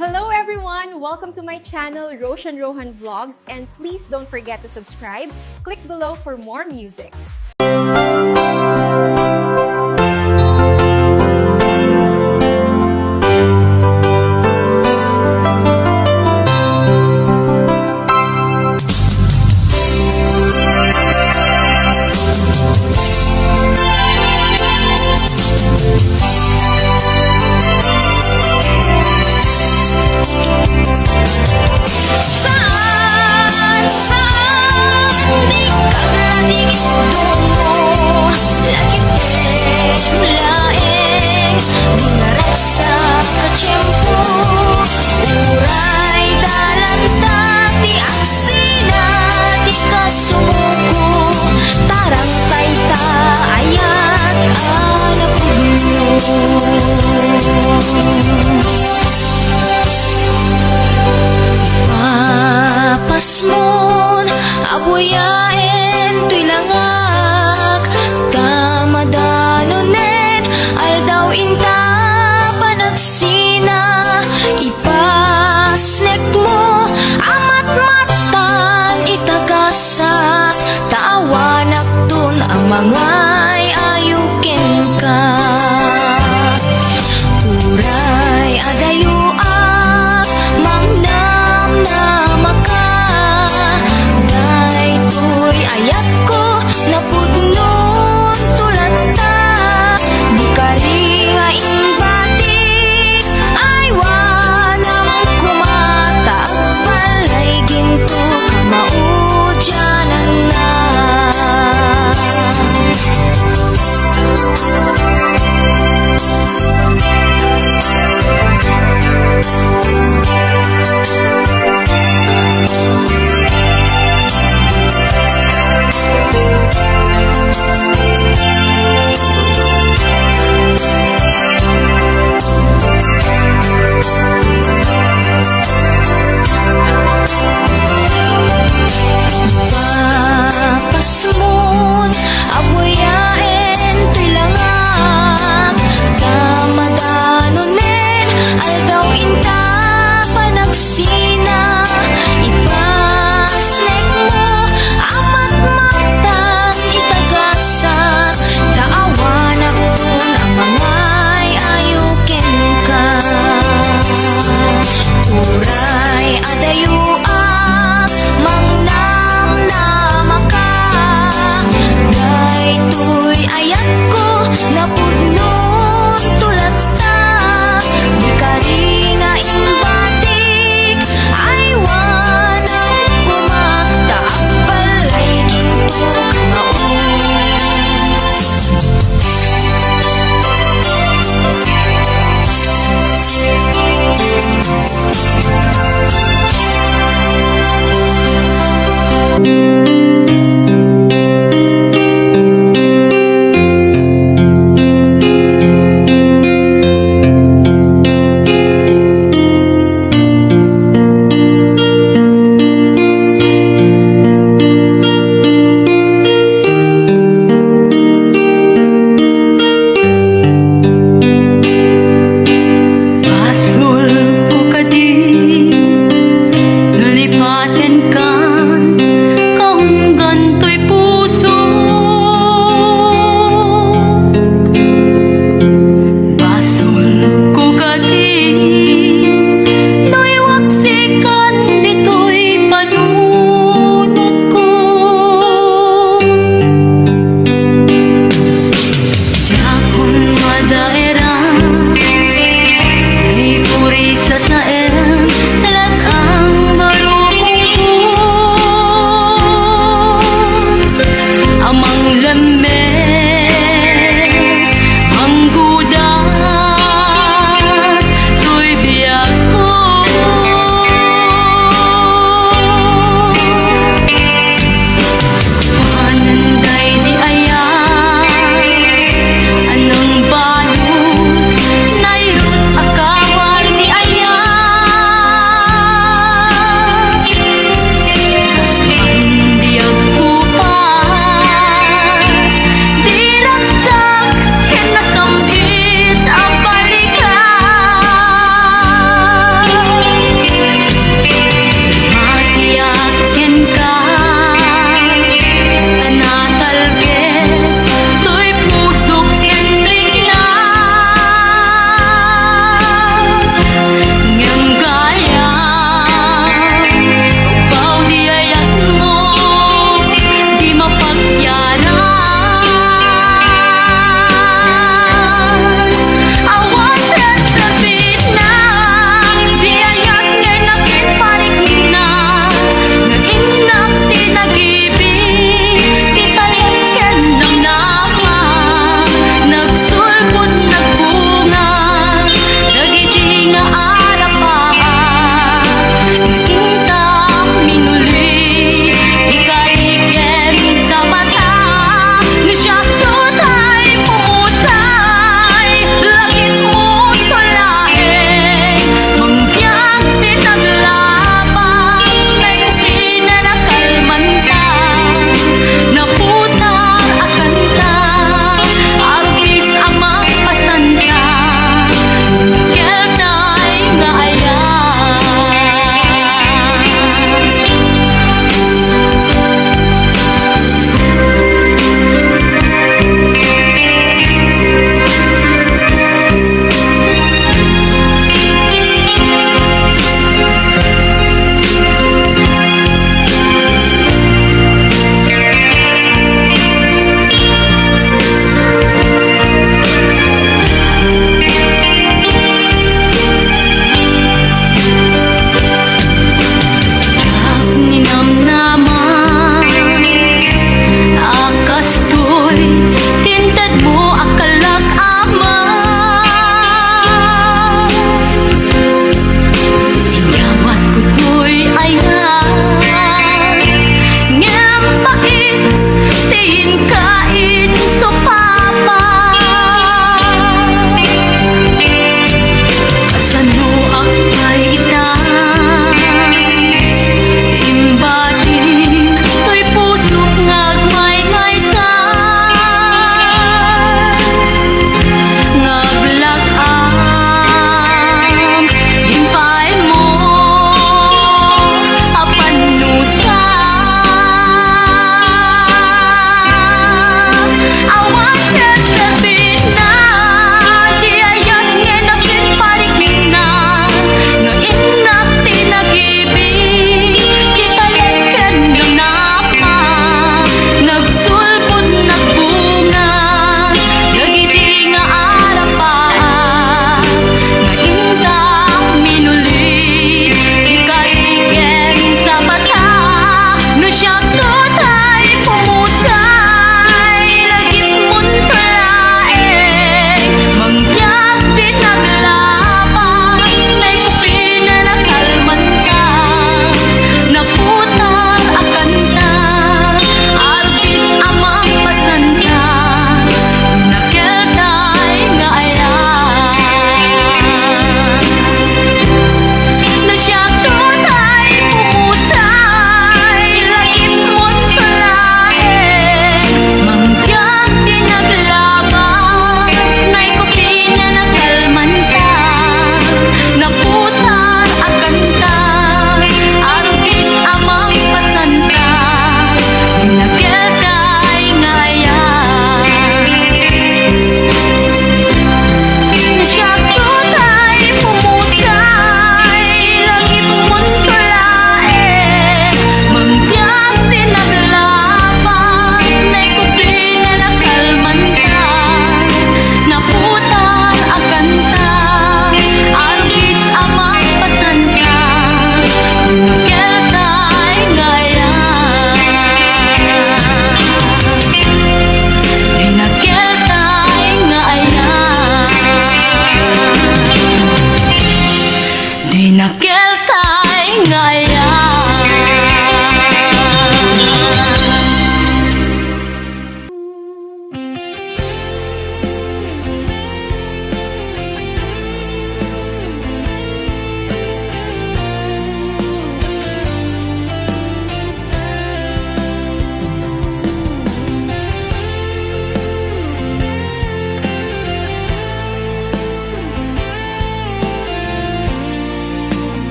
Hello everyone! Welcome to my channel, Roshan Rohan Vlogs, and please don't forget to subscribe. Click below for more music. Di ka na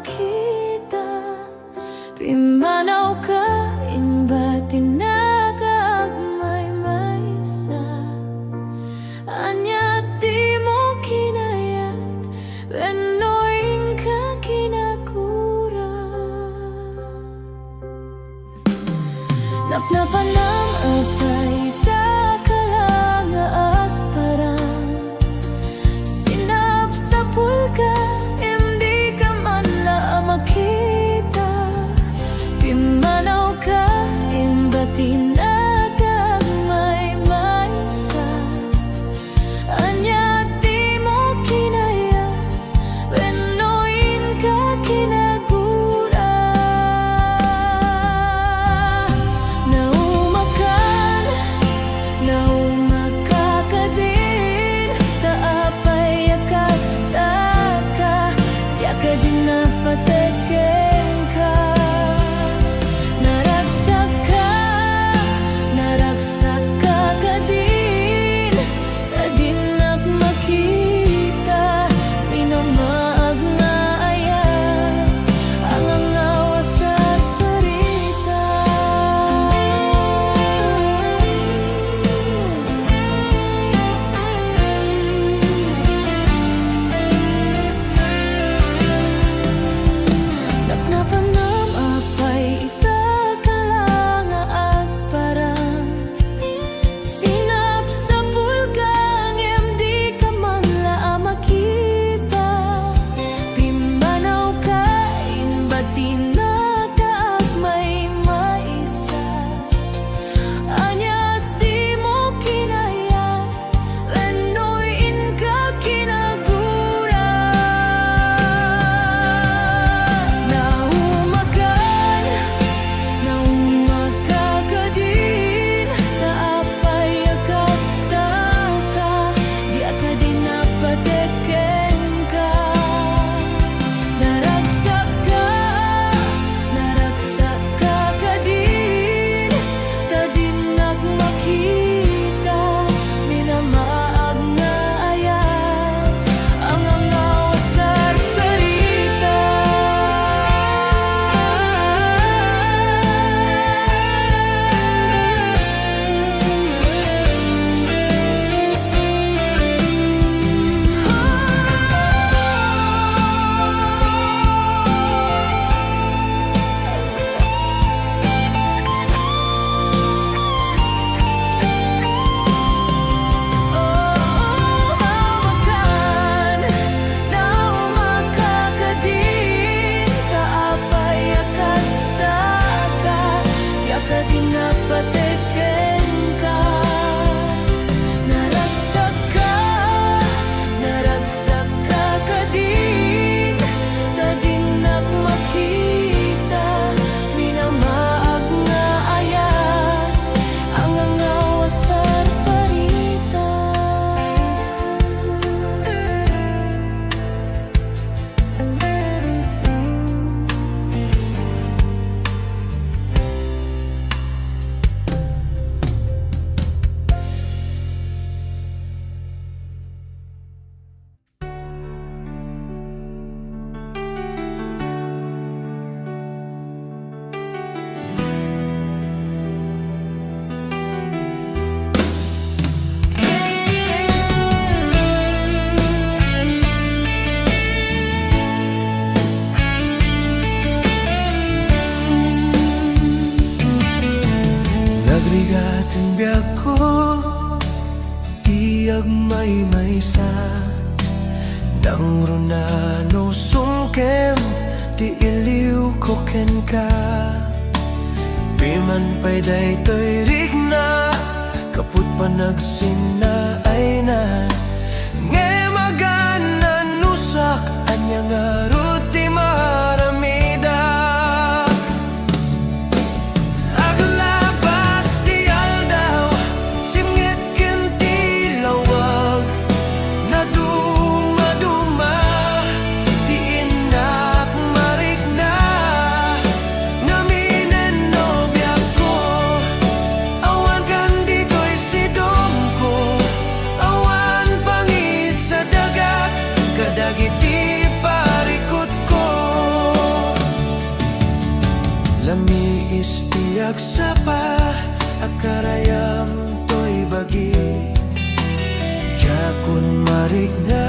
makita. Pimanaw ka, inba tinagagmay maysa. Anya di mo kinayat, wenoing ka kinakura. Napnapanang apay takalanga at parang sinap sa pulka, hindi ka man la makita. Pimanaw ka, imba tinagagmay maysa. Anya di mo kinayat, wenoin ka kinagura. Naumakan, naumakakadin, taapay akasta ka, diya ka din napateken ka. Naragsak ka kadin, tadinak makita. Minamaag nga ayat, ang angawa sa sarita. Napnapanam apay itakalanga at parang sinap sa pulgang, di ka man la makita. Pimanaw ka, inba tinagagmay maisa. Anya di mo kinayat, wenoin ka kinagura. Naumakan, naumakakadin, taapay akasta ka, diya ka din napateken ka. Naragsak ka kadin, tadinak makita. Minamaag nga ayat, ang angawa sa sarita. Naumakan, naumakakadin, taapay akasta ka, diya ka din napateken ka. Naragsak ka kadin, tadinak makita. Minamaag nga ayat, ang angawa sa sarita. Nagrigatin biyak ko, tiyag maysa. Nang runano sungkem, ti iliw ko ken ka. Piman pa'y daytoy rigna, kaput pa nagsina ay na. Nge maganan nusak, anya nga ruti maramida. Aglabas di aldaw, simngit ken ti lawag. Naduma-duma, di inak marigna. Naminen nobya ko, awan kan dito'y sidong ko. Awan pangis sa dagat, kadagiti pari ko. Lami istiyak sapa akarayam to'y bagi Jakun marigna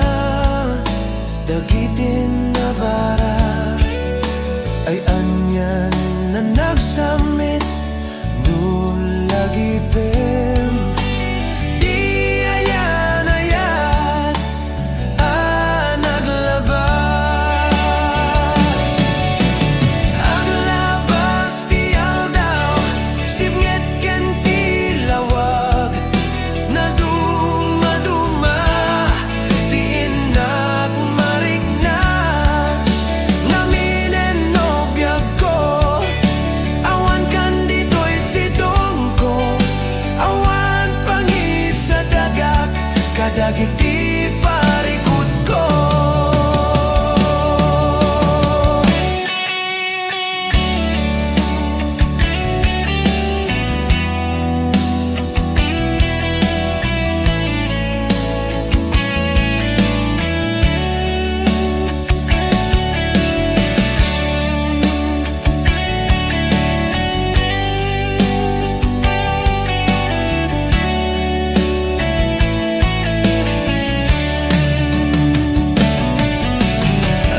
dagitin na bara Ay anyan na nagsamit nulagi pem Di ayan-ayan naglabas Ang labas ti aldaw sibnget ken ti lawag Na duma-duma ti inak marigna Naminen nobya ko awan kan dito'y sidong ko Awan pangisa dagak kadagiti parikot ko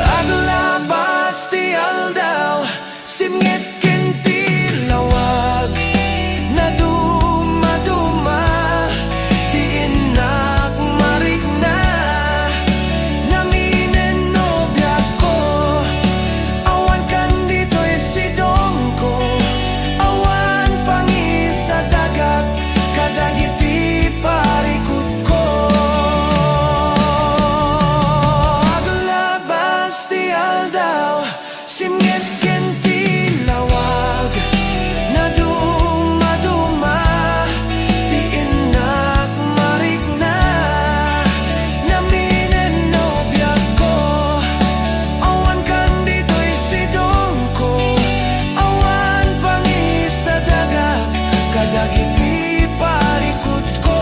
Aglabas ti aldaw sibnget ken ti lawag Na duma-duma ti inak marigna Naminen nobya ko awan kan dito'y sidong ko Awan pangisa dagak kadagiti parikot ko Aglabas ti aldaw sibnget ken ti lawag Na duma-duma ti inak marigna Naminen nobya ko awan kan dito'y sidong ko Awan pangisa dagak kadagiti parikot ko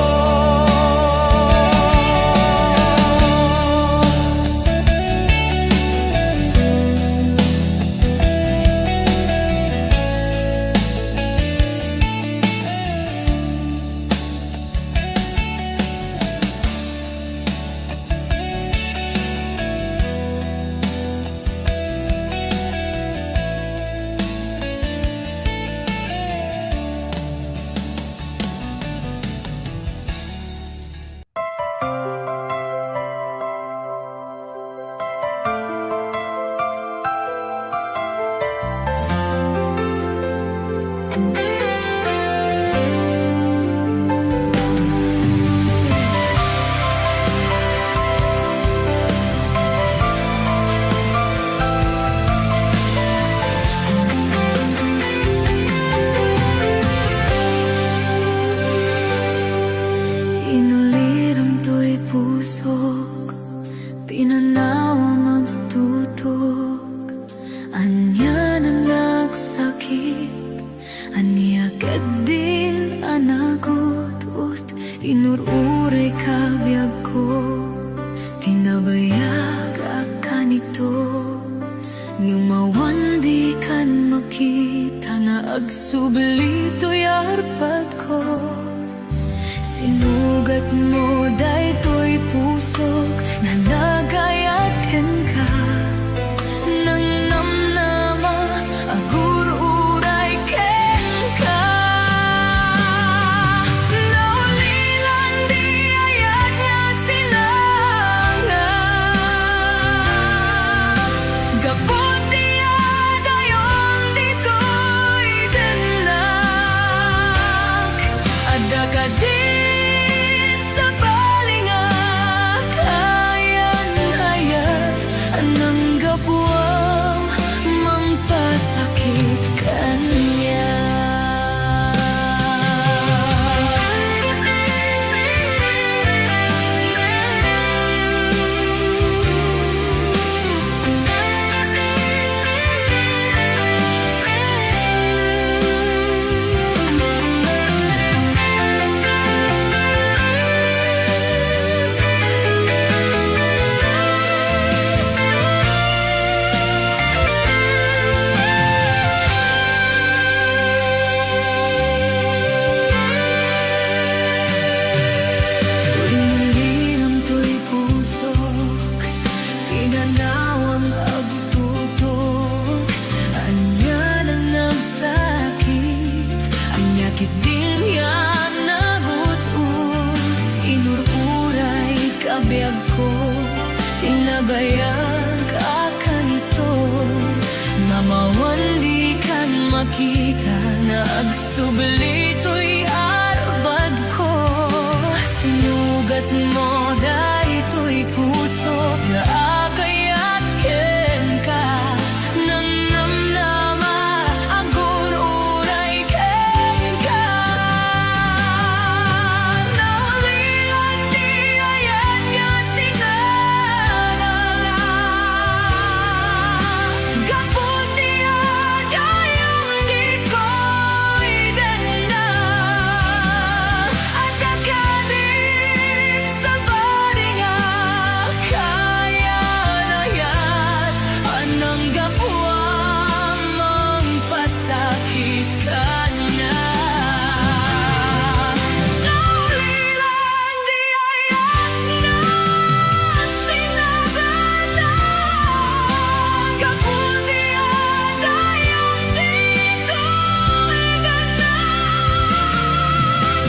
Inuliram to'y pusok pinanawa magtutok Anya na nagsakit Aniagad din anagot Ut inururay kabiyag ko Tinabayag akan ito Ngumawan di kan makita Na agsubli to'y arpat ko Sinugat mo daytoy pusok na nagayaken ka Nang namnama agururay ken ka Naulilan di ayat nga silangan Gapot di adayon dito'y denlag Ada ka din sa balinga kaya makita na agsubli to'y arbad ko. Sinugat mo dahito'y puso na agayat ken ka. Nang namnama agun uray ken ka. Naulilan di ayan nga sinanala. Gapon niya dayong di ko'y ganda. At agadi sa bari nga kaya na yan. Anang gapuang mangpasakit ka na. Naulilan di ayan nga sinaganda. Gapon niya dayong di ko'y ganda.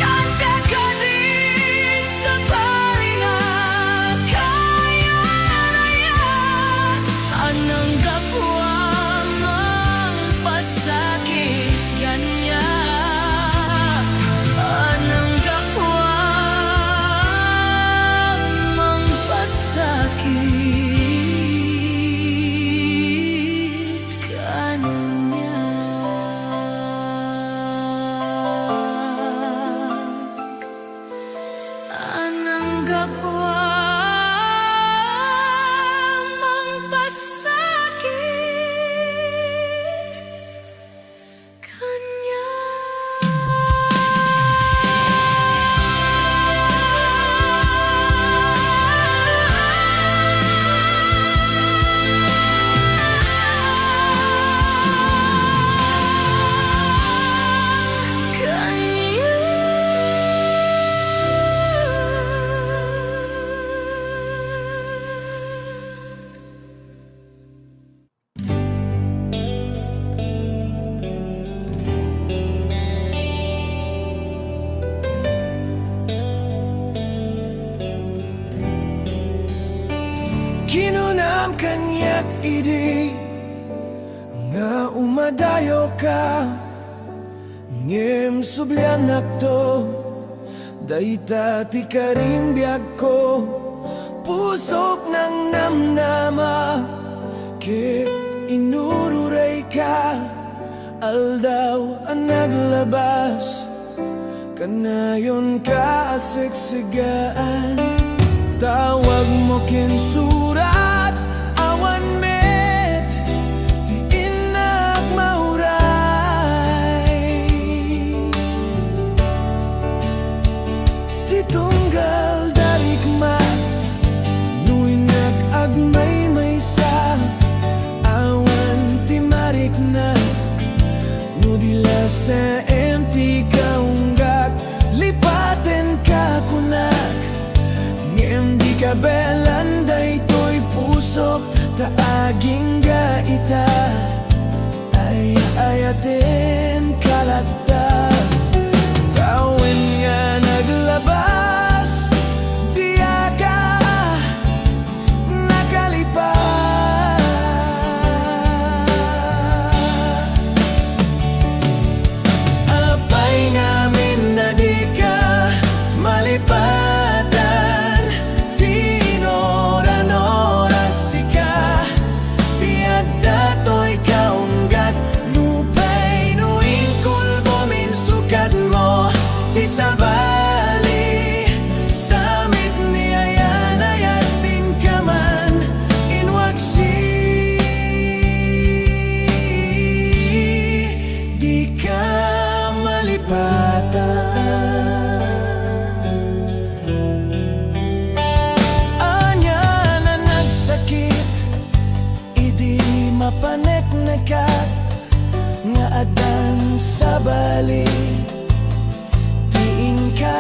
At agadi sa bari nga kaya na yan. Anang gapuang mangpasakit kanya. Anang gapuang mangpasakit kanya. Anang gapuang mangpasakit kanya. Kinunam kanyak idi nga umadayo ka. Ngem sublianak to dayta ti karimbiag ko. Pusok ng namnama kit inururay ka. Aldaw ang naglabas kanayon ka asigsigaan. Tawag mo kinsurat awan met di inak mauray. Di tunggal darikmat nuy nag-agmay may sa awan ti marikna. Nudila sa empty kaunggat lipaten ka kunak. Ngem di kabelan daytoy pusok taaging gaita. Ay ayaten kalata. Tawen nga naglabas diya ka nakalipas. Apay ngamin na di ka malipatan. Tinoran-oras sika tiyak dato'y kaunggat. Nupay nuing kulbo minsukat mo di sabali. Samit ni ayan ayating kaman inwagsi. Di ka malipatan. Anya na nagsakit idi mapanek nakat nga adan sa bali. Tiing ka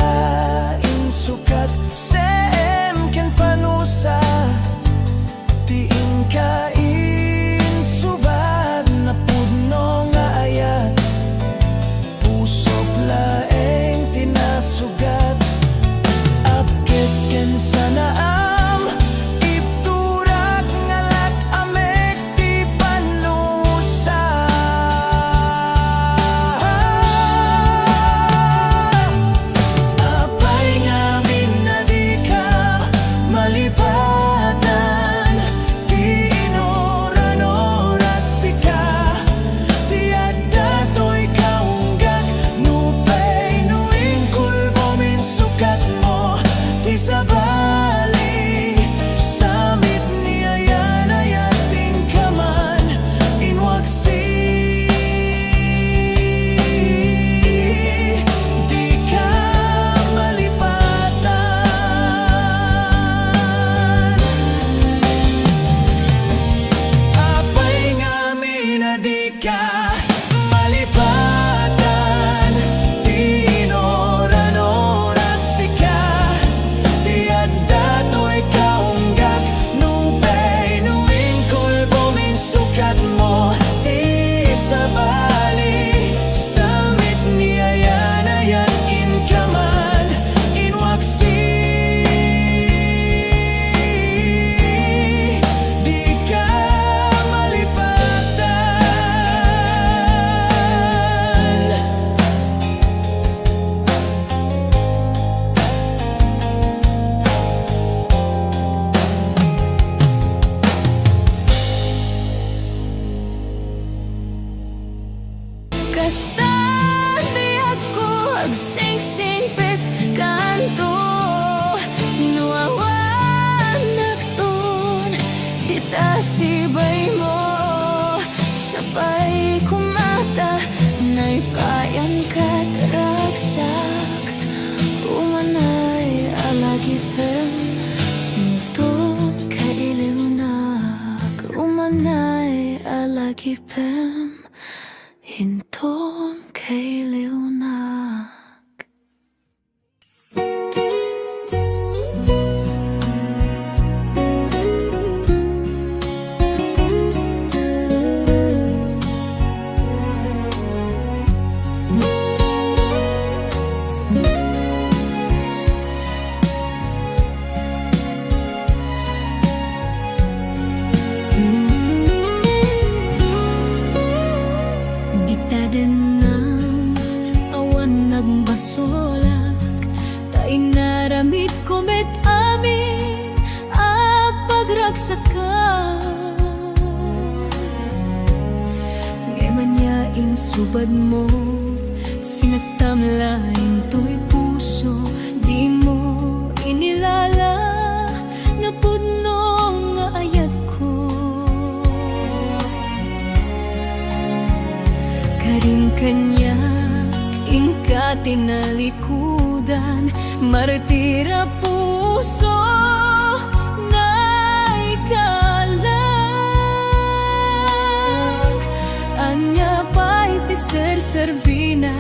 insukat sem ken panusa. Tiing ka insubad na pudno nga ayat. Pusok laeng tinasugat. Apkes ken sanaam ipturak ngalat amek ti panusa. Kastan biyak ko agsingsing pet kanto nuawanak ton dita sibay mo sabay kumata naipayan ka taragsak umanay alagipem hinton kailiunak umanay alagipem hinton kailiunak. Basolak taing naramit komet amin a pagragsakan ngayon subad mo sinagtamlain to'y puso di mo inilala na pudno nga ayat ko karing kanya ingka tinalikudan martira puso na ikalang anya pa iti ser-serbina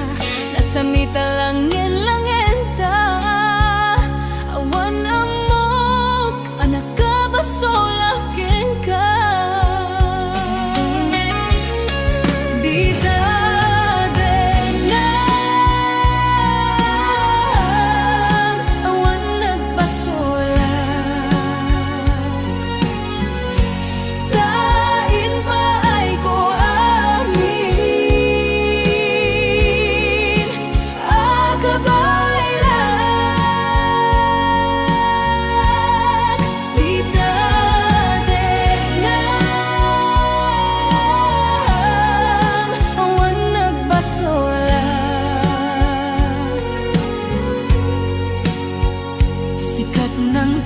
nasamita lang langenta awan amok anak ka basolakin ka dita sikat ng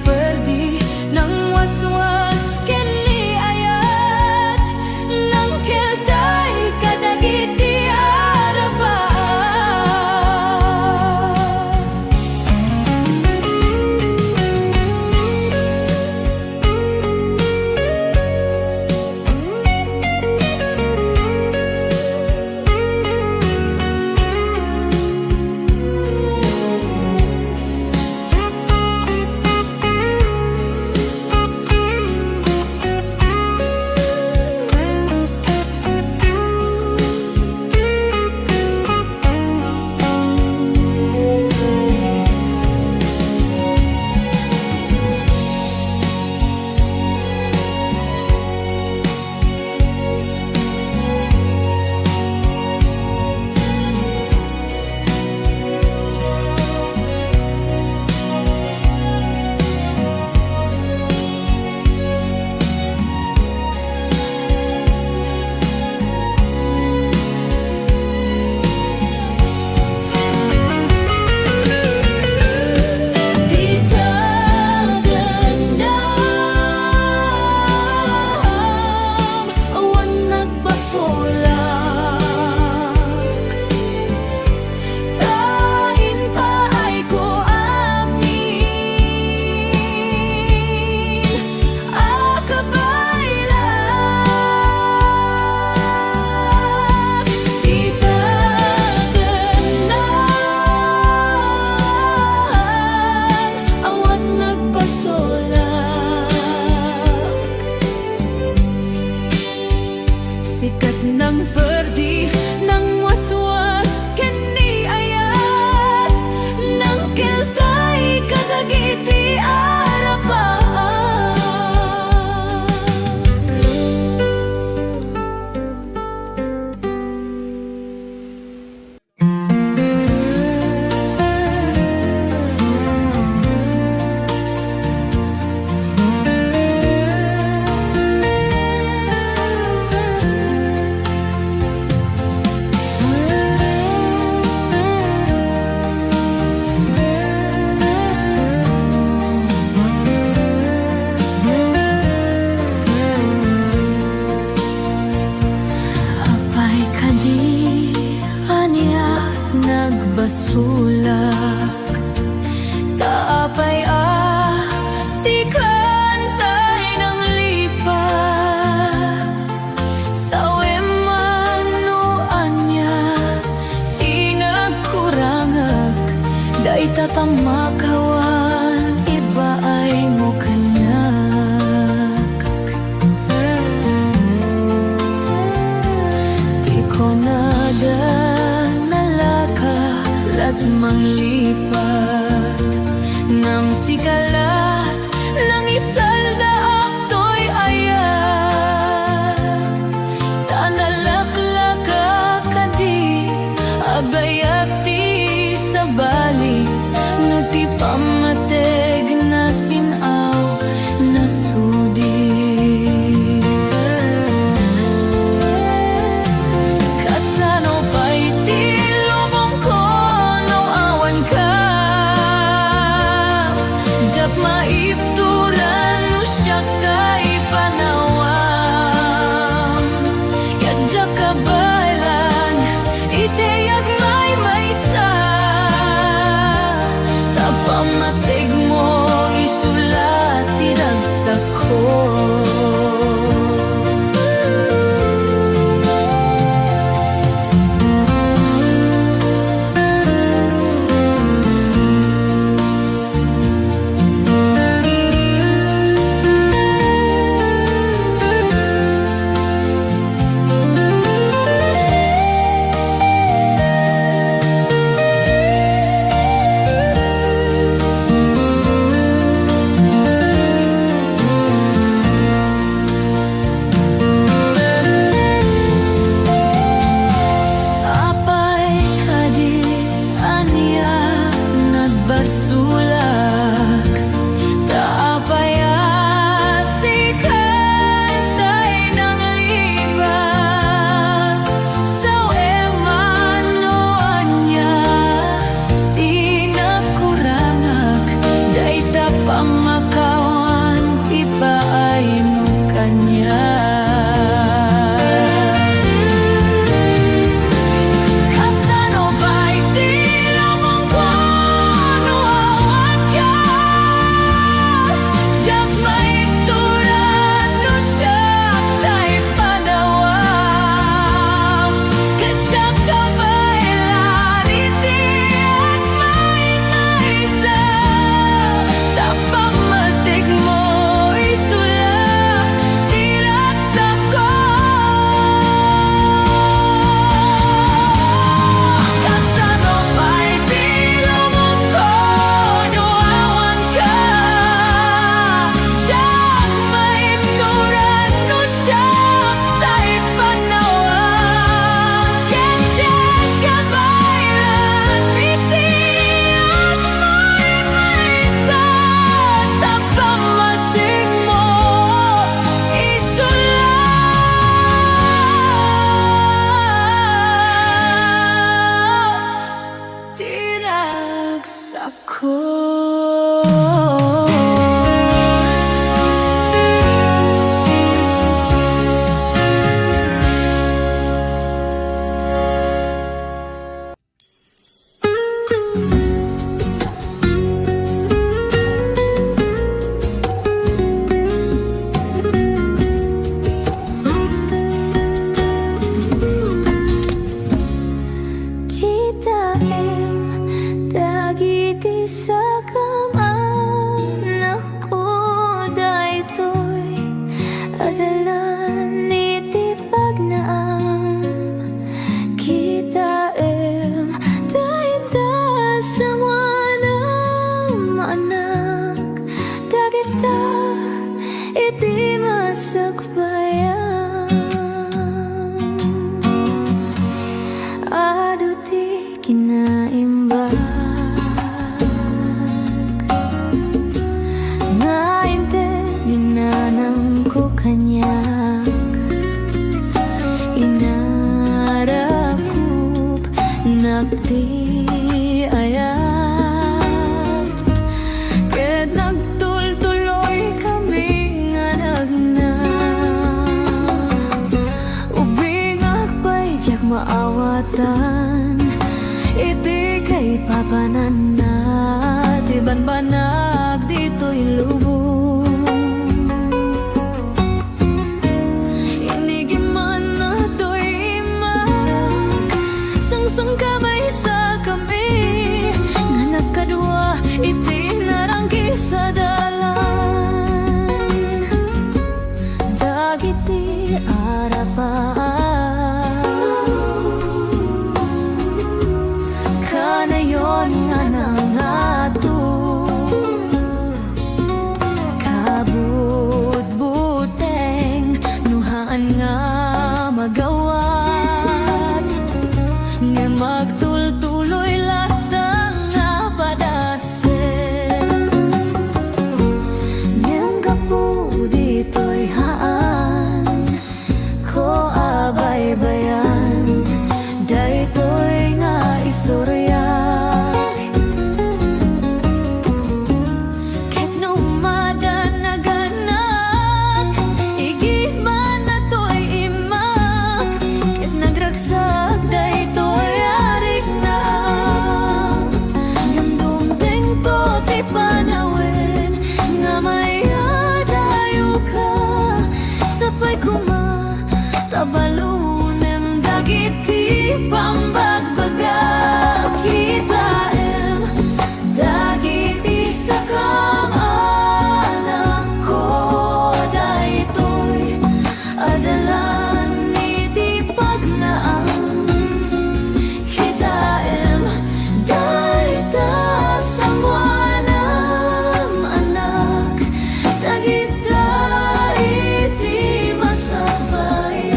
perdi ng waswas kani ayat ng keltay kadagiti arapaan manglipat ng sikalat ng isalda akto'y ayat. Tanalaklak kadi agayati sa bali na ti pamateg na sinaw na sudi. Maipturan no siya kay panawam. Yadya kabalan iteyag may sa tapamatig mo isulat tiragsak ko. Maawatan iti kay papanan na tiban banag dito'y lubong. Inigiman na to'y imak sangsang kamay sa kami nga nagkadua iti narangki sa dalan. Dagiti arapan kanayon magawat nga magtultuloy latang nga padasen ngem kapu dito'y haan ko abay-bayan daytoy nga istorya tabalunem dagiti pambagbaga kita em dagiti sakam anak ko daytoy adalan iti pagnaam kita em dayta sangwanam anak dagita iti masabay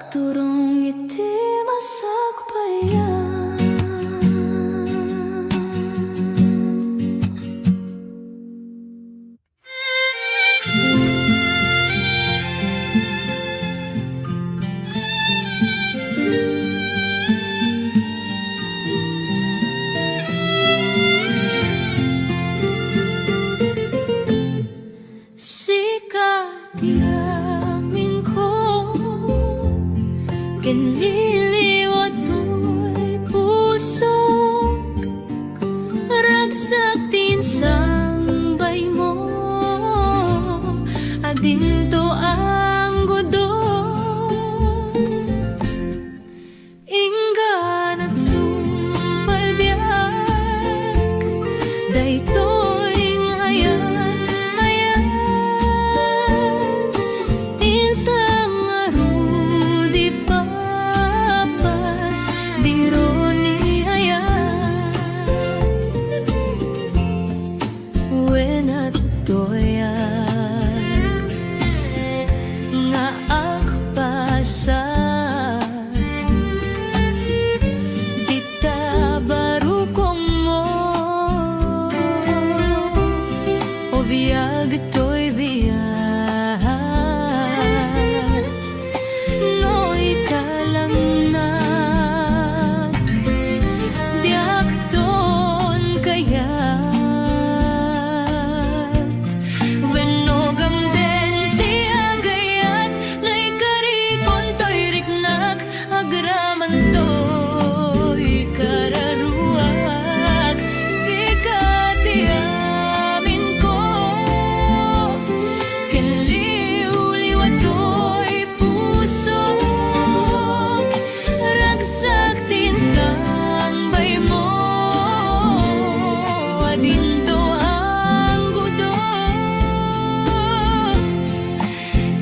turong iti masagbayan. Kinliliwat to'y pusok, ragsak tinsang bay mo, adin to ang godon. Inggan at tumpalbiyak, dayto'y ngayan, ayan, intang arudi pa. Biag to'y biag, no ikalang na, diak ton kaya, wenogam den ti agayat, ngay karikon to'y riknak, agraman to'y kararuak, sikat diak.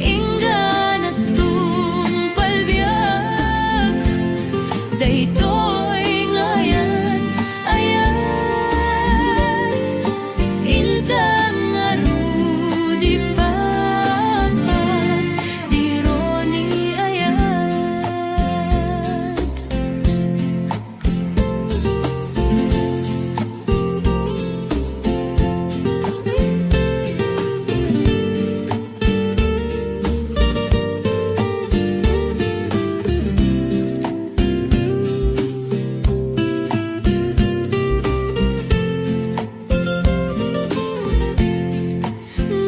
Inggan at tumpalbiyak, daytoy ngayan ayat intang arudi papas dironi ayat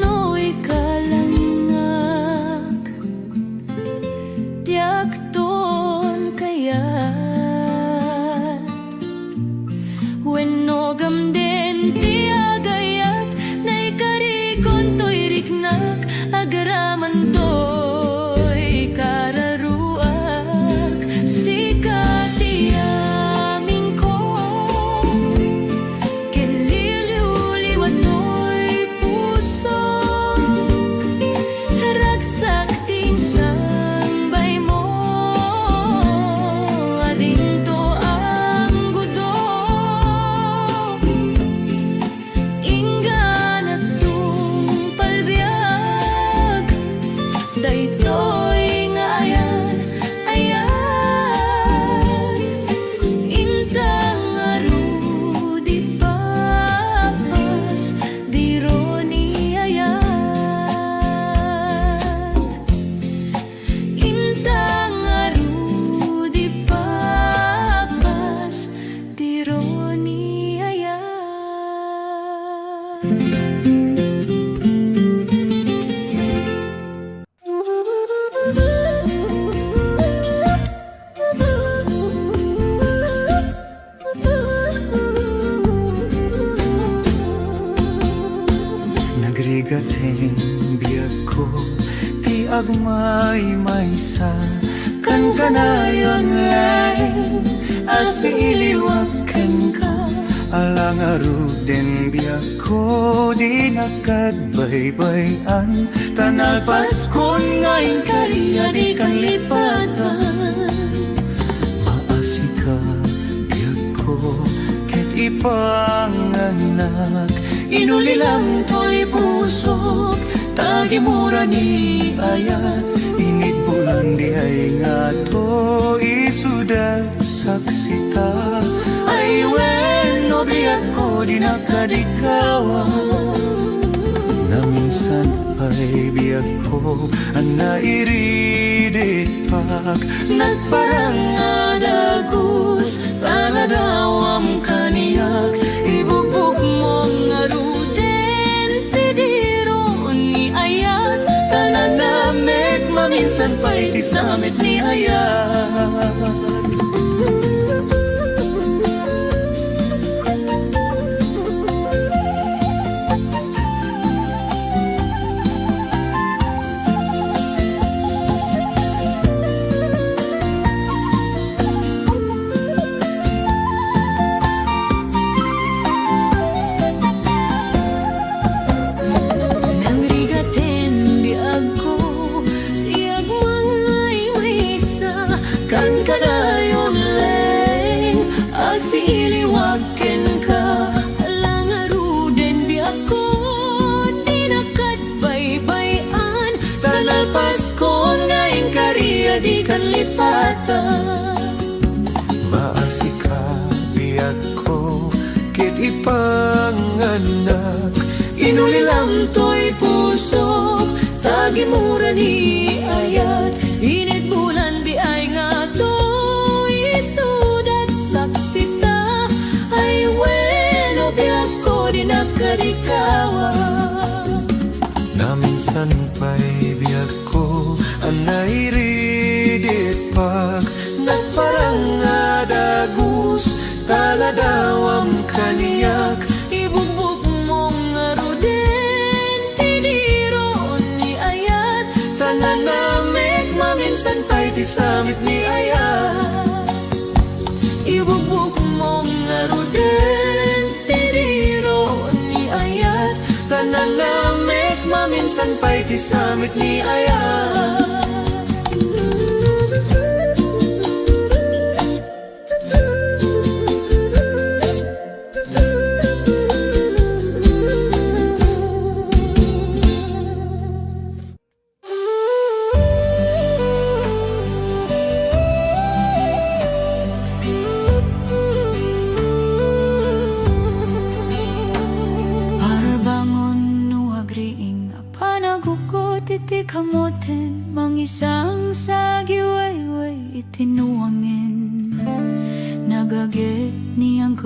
no'y kalangak tiakton kayat wenno gamden tiagayat nay karikon to'y riknak agaraman to'y kararuak sikatiaming ko kililiwliwat to'y puso ragsak tinsambay mo adinto ang gudo inggan at tung palbiag daytoy nga ayat ayat intang arudi papas dironi ayat intang arudi papas dironi ayat Nagrigating biyag ko ti agmay maysa kan kanayon laeng asi iliwaken ka alang aruden biyag ko di nakadbaybayan tanalpas kon ngayon kariya di kan lipatan maasi ka biyag ko ket ipanganak inulilang to'y pusok tagimura ni ayat init bulan di ay nga to isudat saksita ay wen no biyak ko di nakadikawa na minsan ay biyak ko ang nairidit pag nagparang adagus taladawam kaniyak ibugbog mo nga ruden tidiro ni ayat tananamek maminsan pa'y tisamit ni ayat nangrigaten biag ko tiag mangay maysa kan kadayon leng asiliwaken ka alang aruden biag ko di nakadbaybayan tanalpas ko ngayon kariya di kan lipatan maasi ka biyag ko kit ipanganak inulilang to'y pusok tagimura ni ayat init bulan di ay nga to'y sudat saksita ay weno biyak ko di nakadikawa na minsan pa'y biyag ko ang nairidit pag nagparang adagus taladawam kaniyak ibugbog mong aruden tidiro ni ayat tananamek maminsan pa'y tisamit ni ayat ibugbog mong aruden tidiro ni ayat tananamek maminsan pa'y tisamit ni ayat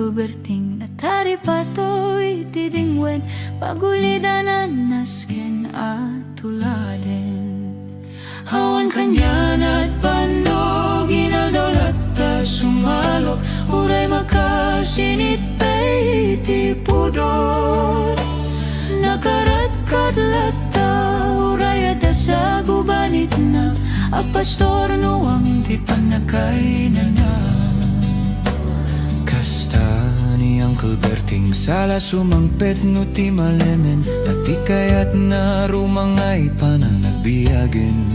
Uncle Berting natari patoy tidingwen pagulidanan nasken at tuladen. Awan kanyan at panog inaldolat ta sumalo uray makasinit pay tipudot nakarat kadlata uray at sa gubanit na at pastor nuwang di panakay na na. Kasta ni Uncle Berting sala sumangpet no ti malemen dati kayat na rumangay panang nagbiyagen.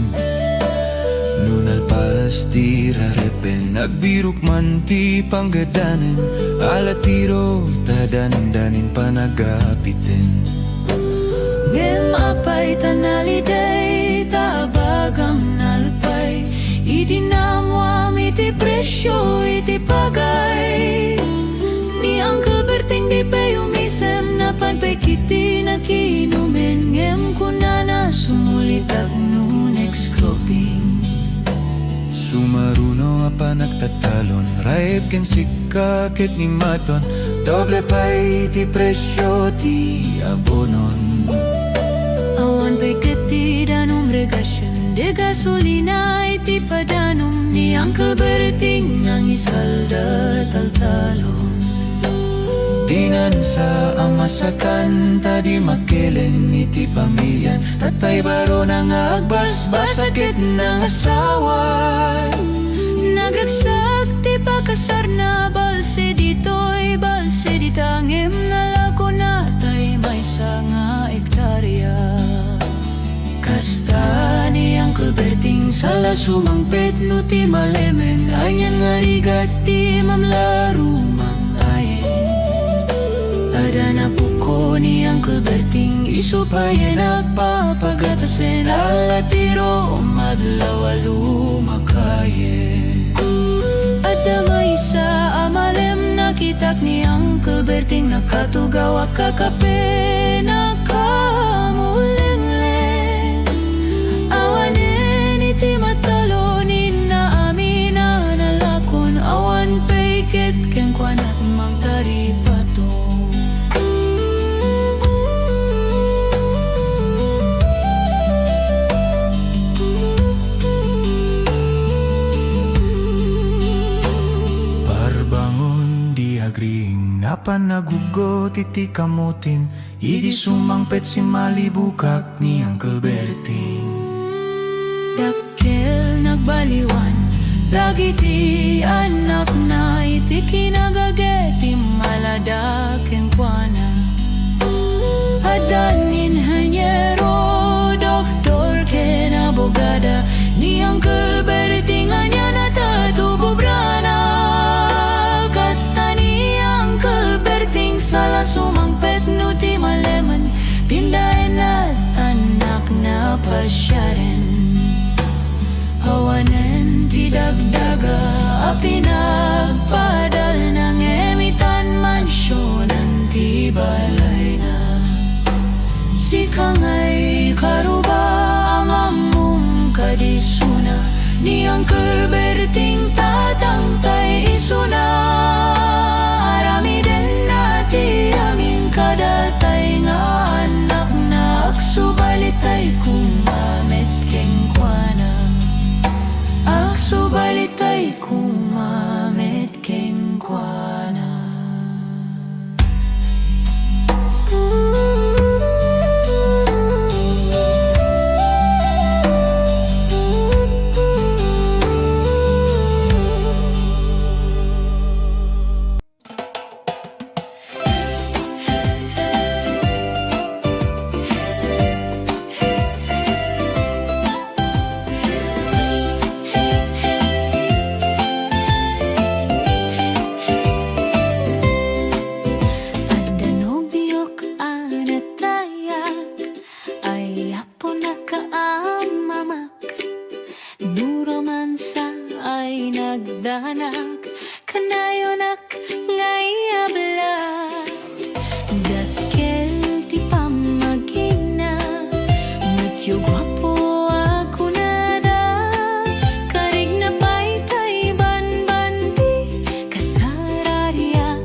Nunalpas ti rarepen nagbirok man ti panggadanen alatiro tadandanin panagapiten. Ngem apay tanaliday tabagam nalpay idinamwam iti presyo iti pagay ni Uncle Berting di payumisem na panpay kiti nakinumen ngem kunana sumulitag no next cropping. Sumaruno apa nagtatalon raib ken sikakit ni maton doble pay ti presyo ti abonon. Awan pa'y katidanong regasyon de gasolina iti padanong ni Uncle Berting ang isalda taltalon. Dinan sa amasakan tadi makelen iti pamilyan tatay baro nang agbasbasakit ng asawan. Nagragsak ti pakasar na balse dito'y balse ditangim nalako na tay may nga ektarya. Kasta ni Uncle Berting sala sumangpet no ti malemen anyan nga rigat ti mamlaro Adana puko ni Uncle Berting isupayan nagpapagatasen alatiro madlaw lumakayen. Adamay sa amalem nakitak ni Uncle Berting nakatugaw kakape nakamulengleng. Awanen iti matalonin na amin na nalakon awan paiket ken kwanat mang taripato. Napanagugot iti kamutin idi sumangpet si malibukak ni Uncle Berting. Dakkel nagbaliwan lagi ti anak na iti kinagageti maladaken kuana. Adanin hanyero doktor ken abogada ni Uncle Berting anya natatububrana. Kasta ni Uncle Berting sala sumangpet no ti maleman pindaen at anak na pasyaren. Awanen ti dagdaga pinagpadal ng emitan mansyonan ti balay na. Si kangay karuba amamum kadisuna ni Uncle Berting tatangtay isuna. Arami din nati amin kadatay nga anak na aksubalitay kumamet keng kuana. Aksubalitay kumamet keng kuana. Nagdanak kanayonak ngay ablat dakkel ti pamagina matyo gwapo ako nada karig na pay tay banbanti kasararya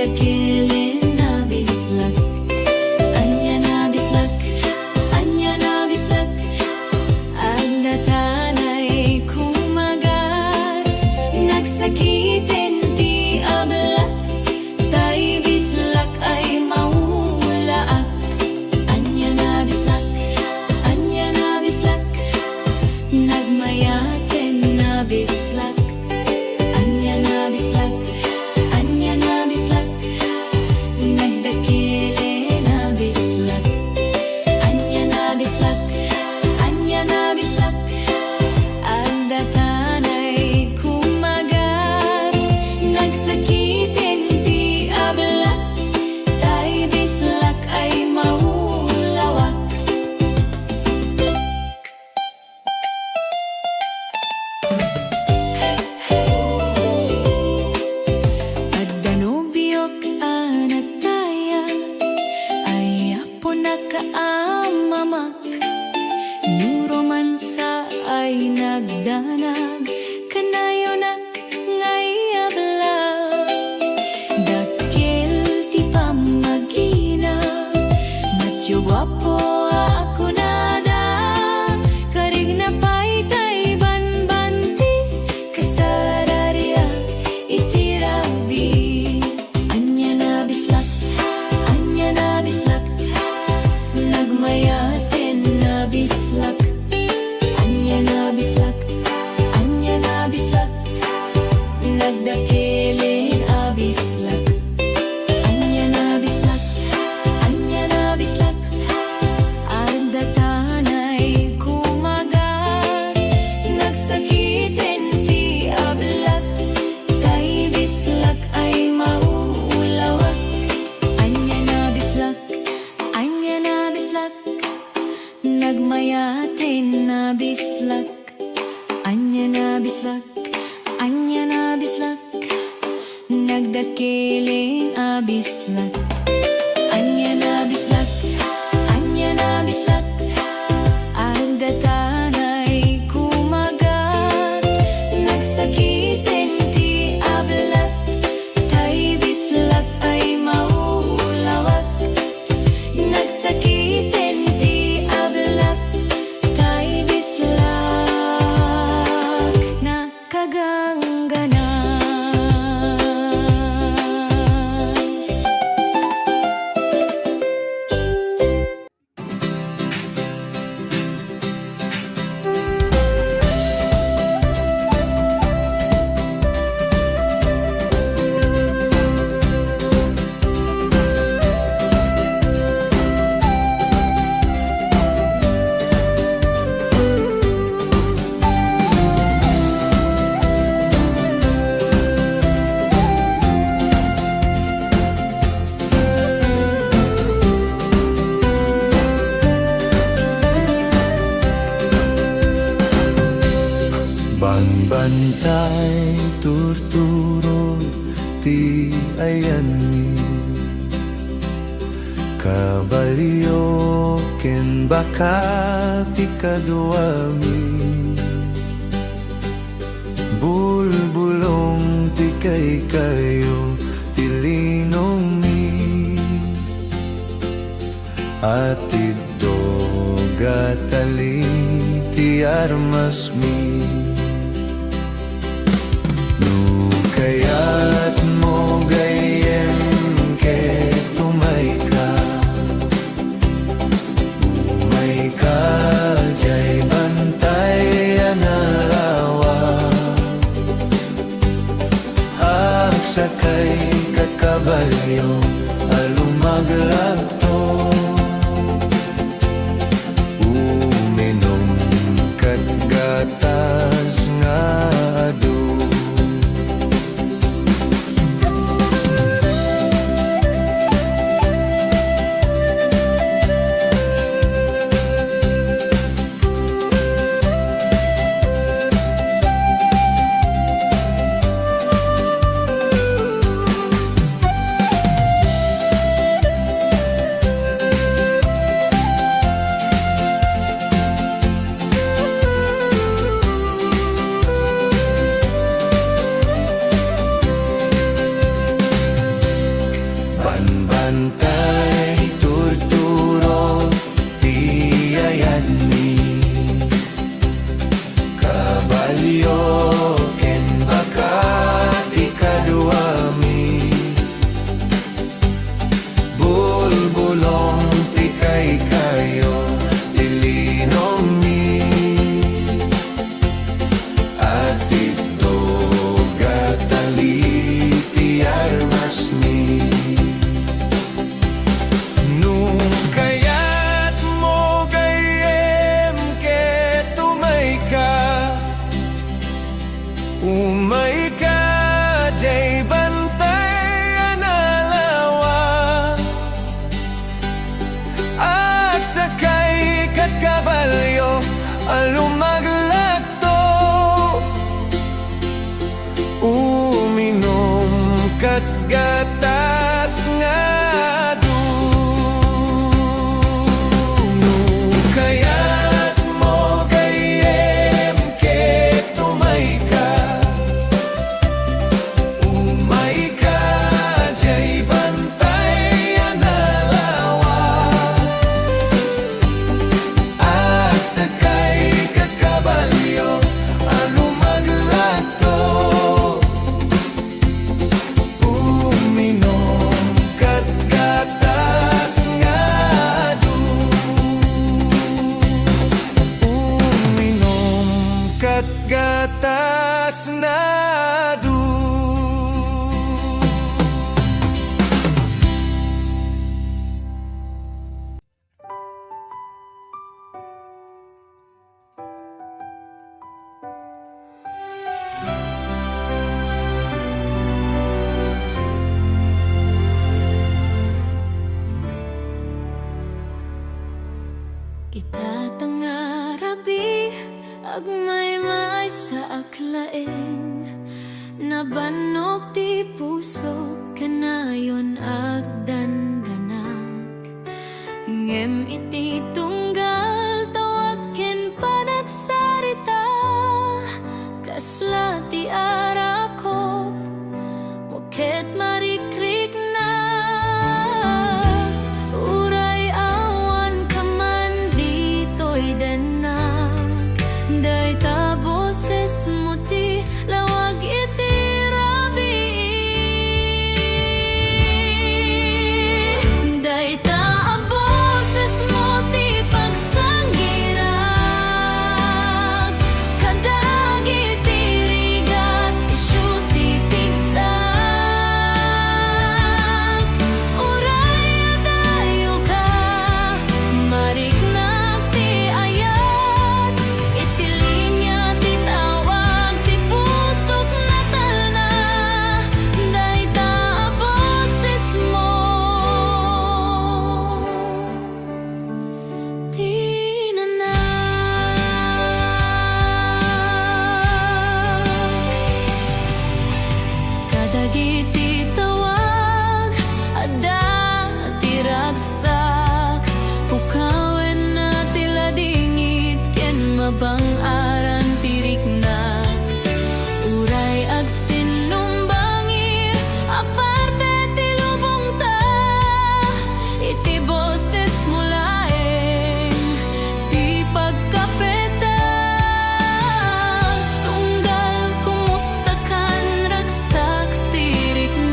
nagdakilin na bislak. Anya na bislak, anya na bislak. Ang natanay kumagat, nagsakitin ti ablat. Tay bislak ay maulaak. Anya na bislak, anya na bislak. Nagmayaten na bislak. Anya na bislak, anya na bislak. Nagdakili na bislak. Anya na bislak, anya na bislak. Ang datanay kumagat, nagsakitin ti ablat. Tay bislak ay maulawak. Danubiok anataya ay apo nakaamamak. Nuromansa ay nagdanag, kanayonak ngayablat. Dakil ti pamagina, matyo gwapo ako nada. Karig na pa'y tay banbanti, kasararya itirabi. Anya na bislak, anya na bislak. Nagmayaten na bislak. Anya na bislak, anya na bislak. Nagdakilin a bislak. Anya na bislak, anya na bislak. Ang datanay kumagat, nagsakitin ti ablat. Tay bislak ay maulawak. Anya na bislak, anya na bislak. Nagmayatin na bislak. Anya na bislak, anya na bislak. Nagdakilin a bislak. Anya na bislak, anya na bislak. Ang datanay kumagat, nagsakitin ti ablat. Tay bislak ay maulawak. Nagsakitin ti ablat. Tay bislak nakagangganas. Banbantay turturo ti ayani, kabalyo ken baka ti kaduami. Bulbulong ti kay kayo ti linomi, at idogatali ti armasmi. Kaya't mo gayem ke tumay ka jay bantay analawa. Agsakay kat kabalyo alumaglagto, uminom kat gatas nga adu. Umay ka, jay bantay analawa. Agsakay kat kabalyo, alumaglakto. Uminom kat gatas nga gatas na du. Itatangarabi agmay maay sa aklain, nabanok ti puso kanayon agdandanak. Ngem iti tunggal tawag ken panagsarita, kasla ti arakop moket marikrik na. Uray awan kaman dito'y danak, day ta boses mo ti lawag iti rabi. Day ta boses mo ti pagsangirag, kadag iti rigat isyu ti pigsak. Uray adayo ka, mariknak ti ayat, iti linya ti tawag ti pusok na talna. Day ta boses mo kadagiti tawag adda ti ragsak, pukawen na ti ladingit ken mabang-aran ti riknak. Uray agsinumbangir aparte ti lubong ta, iti boses mo laeng ti pagkapeta. Tunggal kumusta kan ragsak ti riknak.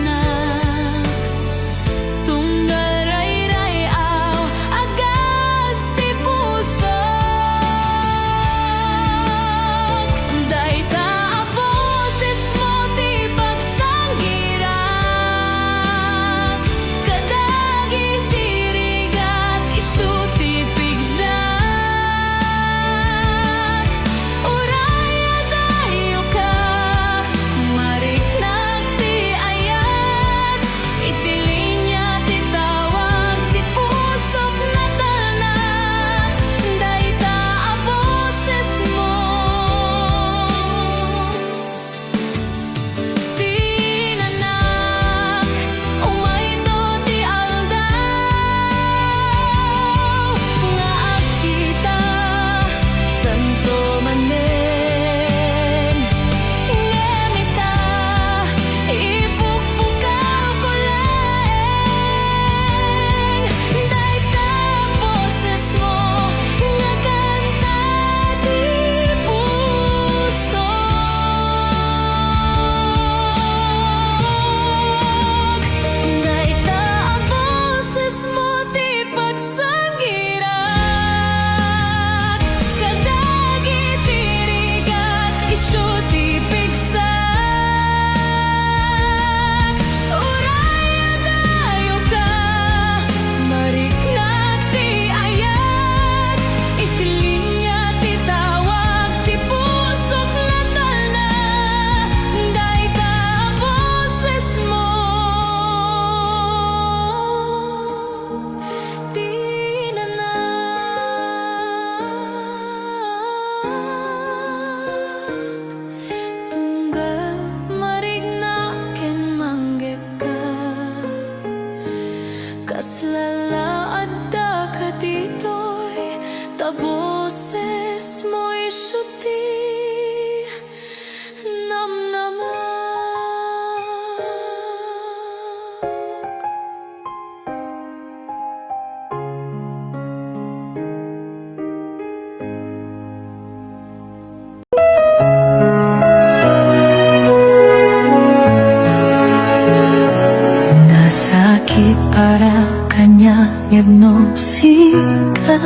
diagnosika,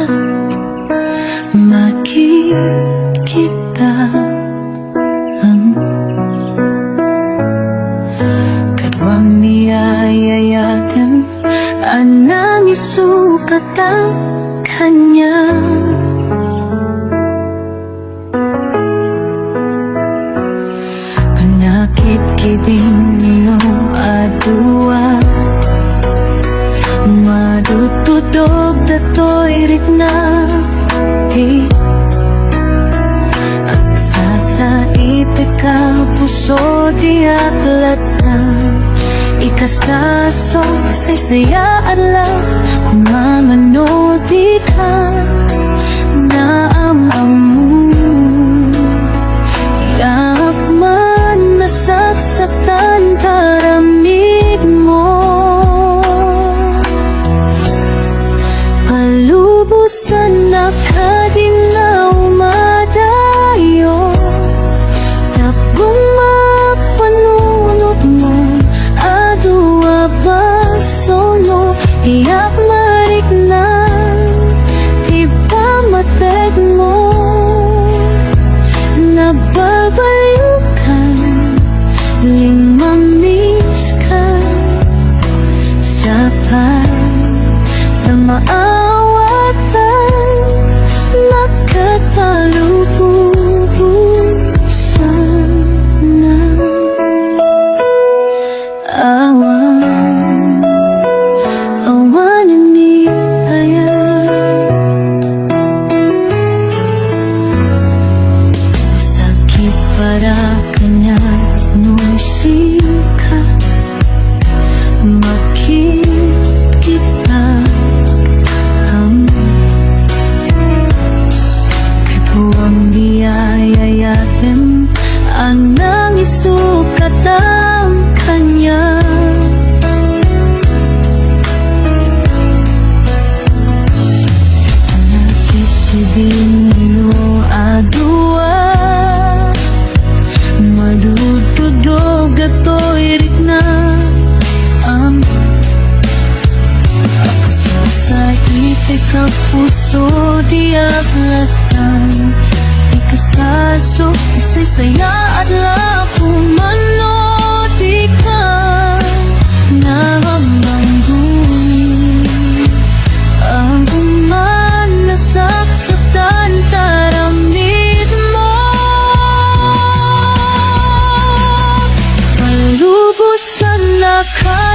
makikita Kadwang niyayayatin anang isukat ang kanya. Nakit-kibing niyo adua madutudog datoy rikna at sasaite ka puso di atlatan ikaskaso saysayaan lang kumangano di ka naamamu tiyak man nasaksaktan karamig mo palubusan na kadinaw madayo tapong mapanunod mo adua basono iyak marik na di pa matek mo nababalikan limang miss ka sa pagdamaawatan nakatalubusan na awan ni sakit para kanya nung sika makikita Huwag diyayayatin anang isukat ang kanya. Nakikibing niyo adua madududog ato'y rikna sa ite ka puso di aglatan ikaskaso isaysaya at lakumano di ka namamangguin ang uman nasaksaktan taramid mo palubusan na ka